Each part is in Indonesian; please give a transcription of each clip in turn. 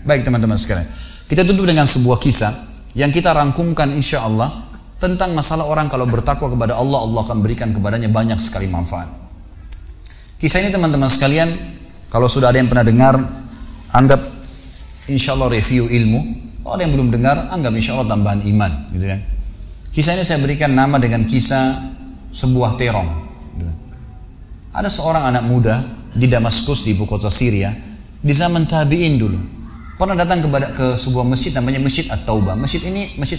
Baik teman-teman sekalian, kita tutup dengan sebuah kisah yang kita rangkumkan insya Allah tentang masalah orang kalau bertakwa kepada Allah, Allah akan berikan kepadanya banyak sekali manfaat. Kisah ini teman-teman sekalian, kalau sudah ada yang pernah dengar, anggap insya Allah review ilmu. Kalau ada yang belum dengar, anggap insya Allah tambahan iman, gitu kan. Kisah ini saya berikan nama dengan kisah sebuah terong. Ada seorang anak muda di Damaskus, di ibu kota Syria, di zaman tabi'in dulu. Pernah datang ke sebuah masjid namanya Masjid At-Taubah. Masjid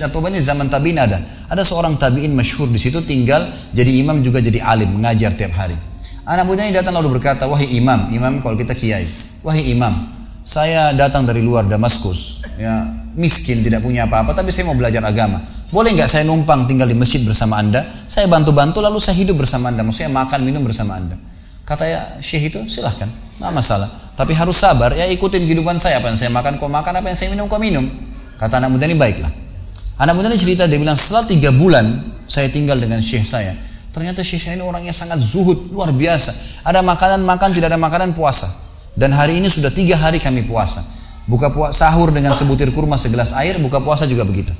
At-Taubah ini zaman tabi'in ada. Ada seorang tabi'in masyhur di situ, tinggal jadi imam juga jadi alim, mengajar tiap hari. Anak muda ini datang lalu berkata, wahai imam, imam kalau kita kiai, wahai imam, saya datang dari luar Damaskus, ya, miskin, tidak punya apa-apa, tapi saya mau belajar agama. Boleh nggak saya numpang tinggal di masjid bersama anda? Saya bantu-bantu lalu saya hidup bersama anda, maksudnya makan minum bersama anda. Kata ya syekh itu, silahkan, nggak masalah. Tapi harus sabar, ya ikutin kehidupan saya, apa yang saya makan kau makan, apa yang saya minum kau minum. Kata anak muda ini, baiklah. Anak muda ini cerita, dia bilang setelah 3 bulan saya tinggal dengan syekh saya. Ternyata syekh saya ini orangnya sangat zuhud, luar biasa. Ada makanan makan, tidak ada makanan puasa. Dan hari ini sudah 3 hari kami puasa. Sahur dengan sebutir kurma segelas air, buka puasa juga begitu.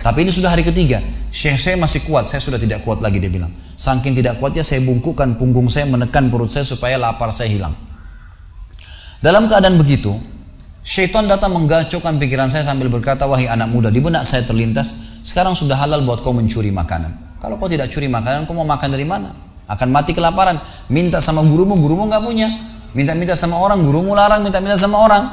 Tapi ini sudah hari ketiga, syekh saya masih kuat, saya sudah tidak kuat lagi, dia bilang. Saking tidak kuatnya saya bungkukkan punggung saya, menekan perut saya supaya lapar saya hilang. Dalam keadaan begitu, syaitan datang menggacaukan pikiran saya sambil berkata, wahai anak muda, di benak saya terlintas, sekarang sudah halal buat kau mencuri makanan. Kalau kau tidak curi makanan, kau mau makan dari mana? Akan mati kelaparan. Minta sama gurumu, gurumu nggak punya. Minta-minta sama orang, gurumu larang, minta-minta sama orang.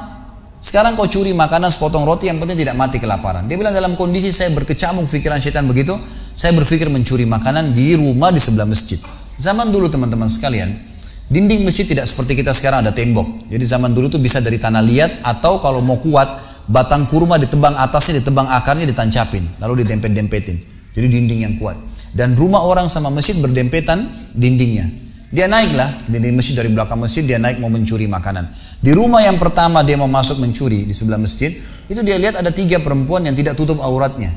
Sekarang kau curi makanan sepotong roti, yang penting tidak mati kelaparan. Dia bilang dalam kondisi saya berkecamuk pikiran syaitan begitu, saya berpikir mencuri makanan di rumah di sebelah masjid. Zaman dulu teman-teman sekalian, dinding masjid tidak seperti kita sekarang ada tembok. Jadi zaman dulu tuh bisa dari tanah liat, atau kalau mau kuat, batang kurma ditebang atasnya, ditebang akarnya, ditancapin, lalu didempet-dempetin. Jadi dinding yang kuat. Dan rumah orang sama masjid berdempetan dindingnya. Dia naiklah dinding masjid, dari belakang masjid dia naik mau mencuri makanan. Di rumah yang pertama dia mau masuk mencuri di sebelah masjid, itu dia lihat ada 3 perempuan yang tidak tutup auratnya,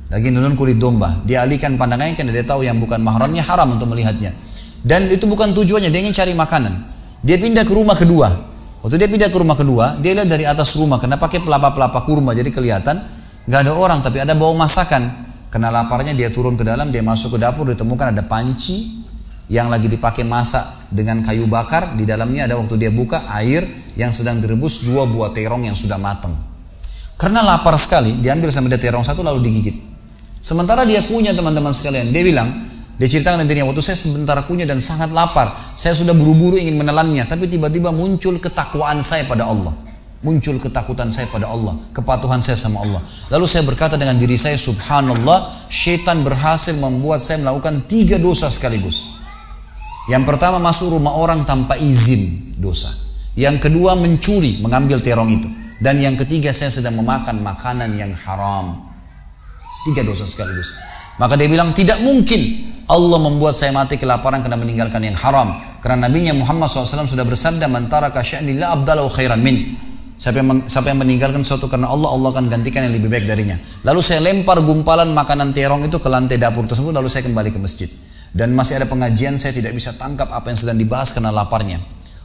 lagi nunun kulit domba. Dia alihkan pandangannya karena dia tahu yang bukan mahramnya haram untuk melihatnya. Dan itu bukan tujuannya, dia ingin cari makanan. Dia pindah ke rumah kedua. Waktu dia pindah ke rumah kedua, dia lihat dari atas rumah karena pakai pelapa-pelapa kurma, jadi kelihatan nggak ada orang, tapi ada bau masakan. Karena laparnya dia turun ke dalam, dia masuk ke dapur, ditemukan ada panci yang lagi dipakai masak dengan kayu bakar. Di dalamnya ada, waktu dia buka, air yang sedang direbus 2 buah terong yang sudah matang. Karena lapar sekali, diambil sama dia terong 1 lalu digigit. Sementara dia kunyah teman-teman sekalian, dia bilang, dia ceritakan dirinya, waktu saya sebentar kunyah dan sangat lapar, saya sudah buru-buru ingin menelannya, tapi tiba-tiba muncul ketakwaan saya pada Allah. Muncul ketakutan saya pada Allah, kepatuhan saya sama Allah. Lalu saya berkata dengan diri saya, subhanallah, syaitan berhasil membuat saya melakukan 3 dosa sekaligus. Yang pertama, masuk rumah orang tanpa izin, dosa. Yang kedua, mencuri, mengambil terong itu. Dan yang ketiga, saya sedang memakan makanan yang haram. 3 dosa sekaligus. Maka dia bilang, tidak mungkin Allah membuat saya mati kelaparan karena meninggalkan yang haram. Karena Nabinya Muhammad SAW sudah bersabda, man taraka sya'ni la abdalahu khairan min. Siapa yang meninggalkan sesuatu karena Allah, Allah akan gantikan yang lebih baik darinya. Lalu saya lempar gumpalan makanan terong itu ke lantai dapur tersebut, lalu saya kembali ke masjid. Dan masih ada pengajian, saya tidak bisa tangkap apa yang sedang dibahas karena laparnya.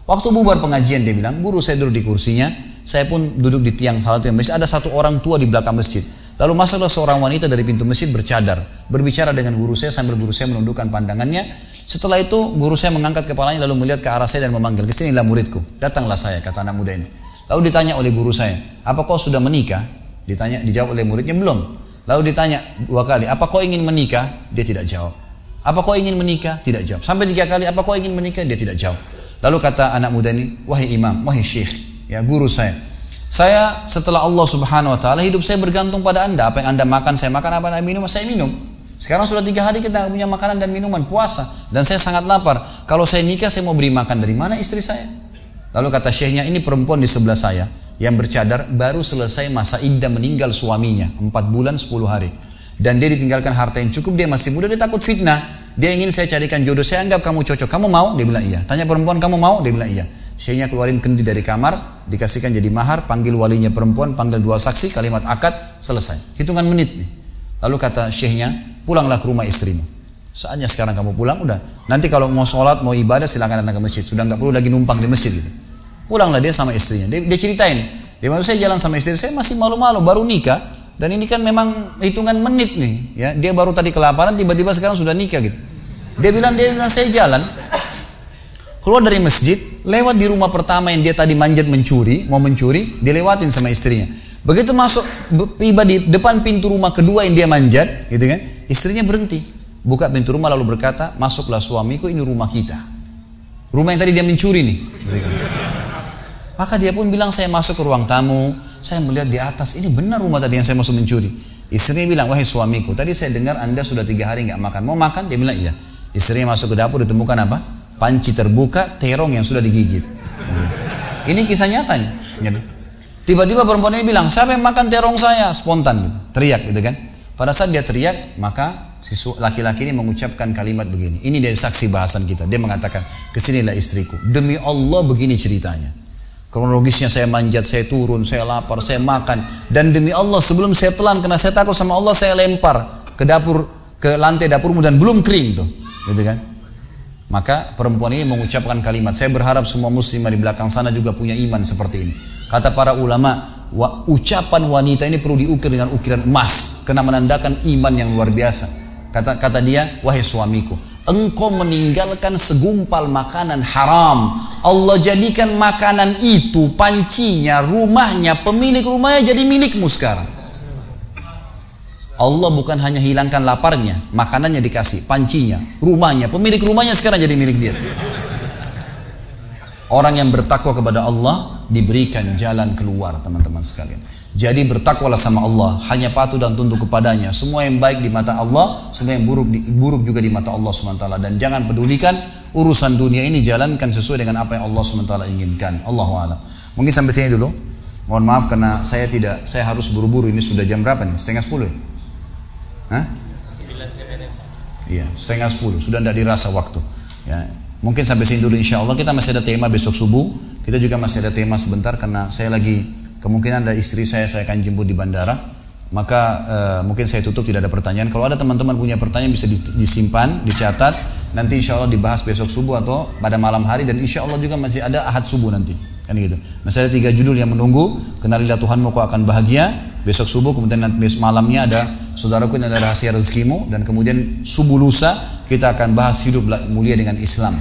Waktu bubar pengajian, dia bilang, guru saya duduk di kursinya, saya pun duduk di tiang salah satu masjid. Ada 1 orang tua di belakang masjid. Lalu masuklah seorang wanita dari pintu masjid bercadar, berbicara dengan guru saya sambil guru saya menundukkan pandangannya. Setelah itu guru saya mengangkat kepalanya lalu melihat ke arah saya dan memanggil, kesinilah muridku. Datanglah saya, kata anak muda ini. Lalu ditanya oleh guru saya, apa kau sudah menikah? Dijawab oleh muridnya, belum. Lalu ditanya 2 kali, apa kau ingin menikah? Dia tidak jawab. Apa kau ingin menikah? Tidak jawab. Sampai 3 kali, apa kau ingin menikah? Dia tidak jawab. Lalu kata anak muda ini, wahai imam, wahai syekh, ya guru saya setelah Allah subhanahu wa ta'ala, hidup saya bergantung pada anda. Apa yang anda makan, saya makan. Apa yang anda minum, saya minum. Sekarang sudah 3 hari kita punya makanan dan minuman, puasa. Dan saya sangat lapar. Kalau saya nikah, saya mau beri makan dari mana istri saya? Lalu kata syekhnya, ini perempuan di sebelah saya yang bercadar baru selesai masa iddah meninggal suaminya 4 bulan 10 hari. Dan dia ditinggalkan harta yang cukup, dia masih muda, dia takut fitnah. Dia ingin saya carikan jodoh, saya anggap kamu cocok. Kamu mau? Dia bilang iya. Tanya perempuan, kamu mau? Dia bilang iya. Syekhnya keluarin kendi dari kamar, dikasihkan jadi mahar, panggil walinya perempuan, panggil 2 saksi, kalimat akad, selesai. Hitungan menit nih. Lalu kata syekhnya, pulanglah ke rumah istrimu. Saatnya sekarang kamu pulang, udah. Nanti kalau mau sholat, mau ibadah, silakan datang ke masjid. Sudah nggak perlu lagi numpang di masjid gitu. Pulanglah dia sama istrinya. Dia ceritain, Di mana saya jalan sama istri saya masih malu-malu, baru nikah, dan ini kan memang hitungan menit nih, ya. Dia baru tadi kelaparan, tiba-tiba sekarang sudah nikah gitu. Dia bilang saya jalan, keluar dari masjid, lewat di rumah pertama yang dia tadi manjat mau mencuri, dilewatin sama istrinya. Begitu masuk, tiba di depan pintu rumah kedua yang dia manjat, gitu kan, istrinya berhenti, buka pintu rumah lalu berkata, masuklah suamiku, ini rumah kita. Rumah yang tadi dia mencuri nih. Maka dia pun bilang, saya masuk ke ruang tamu, saya melihat di atas, ini benar rumah tadi yang saya masuk mencuri. Istrinya bilang, wahai suamiku, tadi saya dengar Anda sudah 3 hari nggak makan, mau makan? Dia bilang iya. Istrinya masuk ke dapur, ditemukan apa? Panci terbuka, terong yang sudah digigit. Ini kisah nyatanya. Tiba-tiba perempuan ini bilang, siapa yang makan terong saya? Spontan gitu, teriak gitu kan. Pada saat dia teriak, maka si laki-laki ini mengucapkan kalimat begini. Ini dari saksi bahasan kita. Dia mengatakan, kesinilah istriku, demi Allah begini ceritanya. Kronologisnya, saya manjat, saya turun, saya lapar, saya makan, dan demi Allah sebelum saya telan karena saya takut sama Allah, saya lempar ke dapur, ke lantai dapurmu dan belum kering tuh, gitu kan? Maka perempuan ini mengucapkan kalimat, saya berharap semua muslimah di belakang sana juga punya iman seperti ini. Kata para ulama, ucapan wanita ini perlu diukir dengan ukiran emas karena menandakan iman yang luar biasa. Kata dia, wahai suamiku, engkau meninggalkan segumpal makanan haram, Allah jadikan makanan itu, pancinya, rumahnya, pemilik rumahnya jadi milikmu sekarang. Allah bukan hanya hilangkan laparnya, makanannya dikasih, pancinya, rumahnya, pemilik rumahnya sekarang jadi milik dia. Orang yang bertakwa kepada Allah diberikan jalan keluar, teman-teman sekalian. Jadi bertakwalah sama Allah, hanya patuh dan tunduk kepadanya. Semua yang baik di mata Allah, semua yang buruk juga di mata Allah SWT. Dan jangan pedulikan urusan dunia ini, jalankan sesuai dengan apa yang Allah SWT inginkan. Allahu a'lam. Mungkin sampai sini dulu. Mohon maaf karena saya harus buru-buru. Ini sudah jam berapa nih? 9:30 ya? Hah? 9 Iya, 9:30. Sudah tidak dirasa waktu. Ya, mungkin sampai sini dulu insya Allah. Kita masih ada tema besok subuh. Kita juga masih ada tema sebentar karena saya lagi kemungkinan ada istri saya akan jemput di bandara, maka mungkin saya tutup, tidak ada pertanyaan. Kalau ada teman-teman punya pertanyaan bisa disimpan, dicatat, nanti insya Allah dibahas besok subuh atau pada malam hari, dan insya Allah juga masih ada ahad subuh nanti, kan gitu. Masih ada 3 judul yang menunggu, kenalilah Tuhanmu kau akan bahagia, besok subuh, kemudian nanti malamnya ada saudaraku ini ada rahasia rezekimu, dan kemudian subuh lusa kita akan bahas hidup mulia dengan Islam.